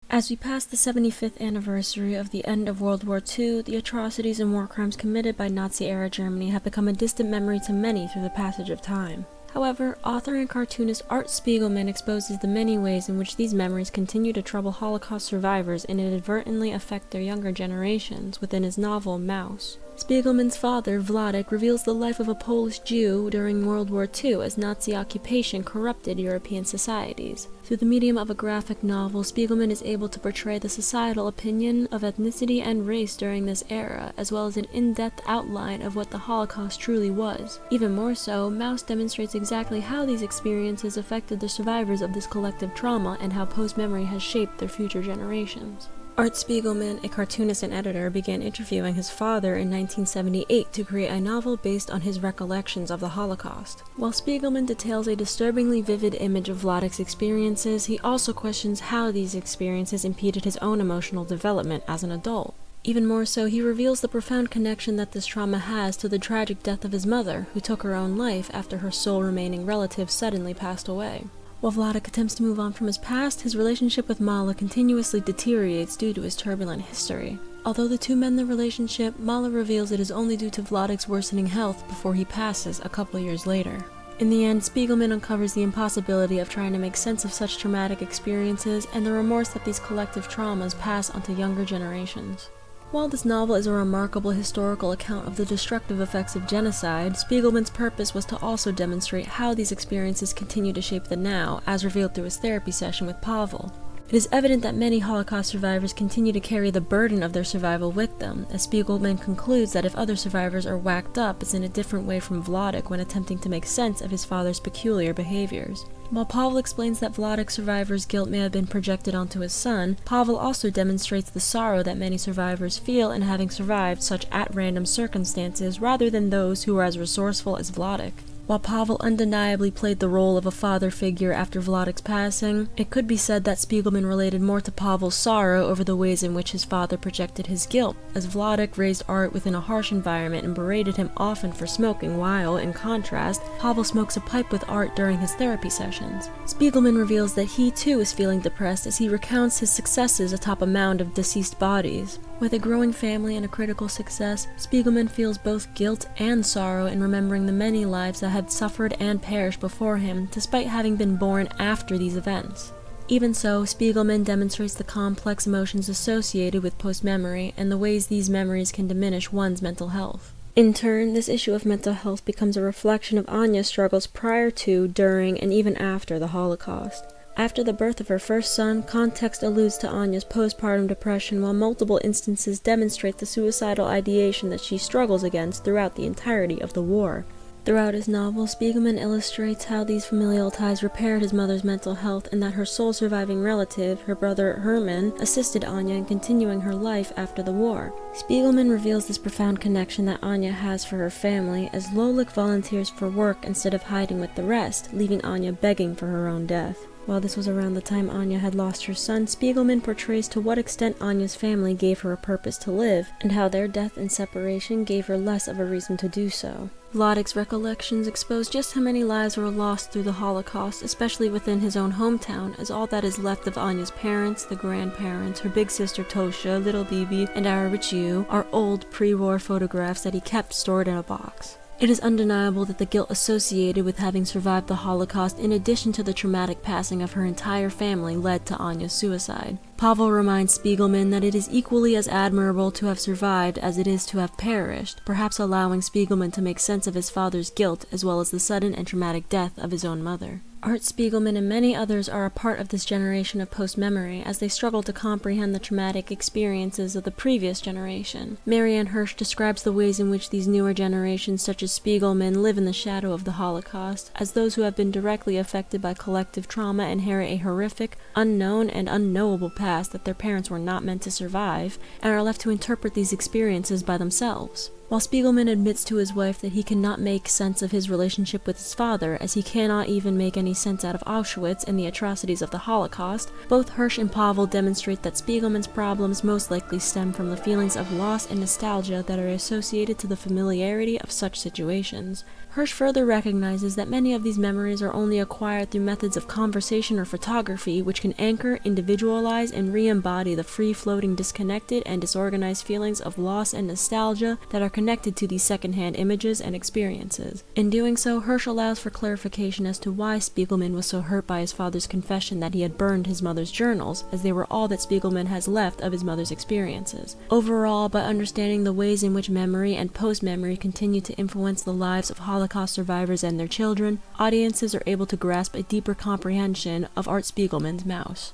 As we pass the 75th anniversary of the end of World War II, the atrocities and war crimes committed by Nazi-era Germany have become a distant memory to many through the passage of time. However, author and cartoonist Art Spiegelman exposes the many ways in which these memories continue to trouble Holocaust survivors and inadvertently affect their younger generations within his novel Mouse. Spiegelman's father, Wladek, reveals the life of a Polish Jew during World War II as Nazi occupation corrupted European societies. Through the medium of a graphic novel, Spiegelman is able to portray the societal opinion of ethnicity and race during this era, as well as an in-depth outline of what the Holocaust truly was. Even more so, Mouse demonstrates exactly how these experiences affected the survivors of this collective trauma and how post-memory has shaped their future generations. Art Spiegelman, a cartoonist and editor, began interviewing his father in 1978 to create a novel based on his recollections of the Holocaust. While Spiegelman details a disturbingly vivid image of Wladek's experiences, he also questions how these experiences impeded his own emotional development as an adult. Even more so, he reveals the profound connection that this trauma has to the tragic death of his mother, who took her own life after her sole remaining relative suddenly passed away. While Wladek attempts to move on from his past, his relationship with Mala continuously deteriorates due to his turbulent history. Although the two mend the relationship, Mala reveals it is only due to Wladek's worsening health before he passes a couple years later. In the end, Spiegelman uncovers the impossibility of trying to make sense of such traumatic experiences and the remorse that these collective traumas pass onto younger generations. While this novel is a remarkable historical account of the destructive effects of genocide, Spiegelman's purpose was to also demonstrate how these experiences continue to shape the now, as revealed through his therapy session with Pavel. It is evident that many Holocaust survivors continue to carry the burden of their survival with them, as Spiegelman concludes that if other survivors are whacked up, it's in a different way from Wladek when attempting to make sense of his father's peculiar behaviors. While Pavel explains that Wladek's survivor's guilt may have been projected onto his son, Pavel also demonstrates the sorrow that many survivors feel in having survived such at-random circumstances rather than those who are as resourceful as Wladek. While Pavel undeniably played the role of a father figure after Wladek's passing, it could be said that Spiegelman related more to Pavel's sorrow over the ways in which his father projected his guilt, as Wladek raised Art within a harsh environment and berated him often for smoking while, in contrast, Pavel smokes a pipe with Art during his therapy sessions. Spiegelman reveals that he too is feeling depressed as he recounts his successes atop a mound of deceased bodies. With a growing family and a critical success, Spiegelman feels both guilt and sorrow in remembering the many lives that had suffered and perished before him, despite having been born after these events. Even so, Spiegelman demonstrates the complex emotions associated with post-memory and the ways these memories can diminish one's mental health. In turn, this issue of mental health becomes a reflection of Anya's struggles prior to, during, and even after the Holocaust. After the birth of her first son, context alludes to Anya's postpartum depression, while multiple instances demonstrate the suicidal ideation that she struggles against throughout the entirety of the war. Throughout his novel, Spiegelman illustrates how these familial ties repaired his mother's mental health and that her sole surviving relative, her brother Herman, assisted Anya in continuing her life after the war. Spiegelman reveals this profound connection that Anya has for her family as Lolik volunteers for work instead of hiding with the rest, leaving Anya begging for her own death. While this was around the time Anya had lost her son, Spiegelman portrays to what extent Anya's family gave her a purpose to live, and how their death and separation gave her less of a reason to do so. Wladek's recollections expose just how many lives were lost through the Holocaust, especially within his own hometown, as all that is left of Anya's parents, the grandparents, her big sister Tosha, little Bibi, and Aravichu are old pre-war photographs that he kept stored in a box. It is undeniable that the guilt associated with having survived the Holocaust, in addition to the traumatic passing of her entire family, led to Anya's suicide. Pavel reminds Spiegelman that it is equally as admirable to have survived as it is to have perished, perhaps allowing Spiegelman to make sense of his father's guilt as well as the sudden and traumatic death of his own mother. Art Spiegelman and many others are a part of this generation of post-memory as they struggle to comprehend the traumatic experiences of the previous generation. Marianne Hirsch describes the ways in which these newer generations such as Spiegelman live in the shadow of the Holocaust, as those who have been directly affected by collective trauma inherit a horrific, unknown, and unknowable past that their parents were not meant to survive, and are left to interpret these experiences by themselves. While Spiegelman admits to his wife that he cannot make sense of his relationship with his father, as he cannot even make any sense out of Auschwitz and the atrocities of the Holocaust, both Hirsch and Pavel demonstrate that Spiegelman's problems most likely stem from the feelings of loss and nostalgia that are associated to the familiarity of such situations. Hirsch further recognizes that many of these memories are only acquired through methods of conversation or photography, which can anchor, individualize, and re-embody the free-floating, disconnected, and disorganized feelings of loss and nostalgia that are connected to these secondhand images and experiences. In doing so, Hirsch allows for clarification as to why Spiegelman was so hurt by his father's confession that he had burned his mother's journals, as they were all that Spiegelman has left of his mother's experiences. Overall, by understanding the ways in which memory and post-memory continue to influence the lives of Holocaust survivors and their children, audiences are able to grasp a deeper comprehension of Art Spiegelman's Mouse.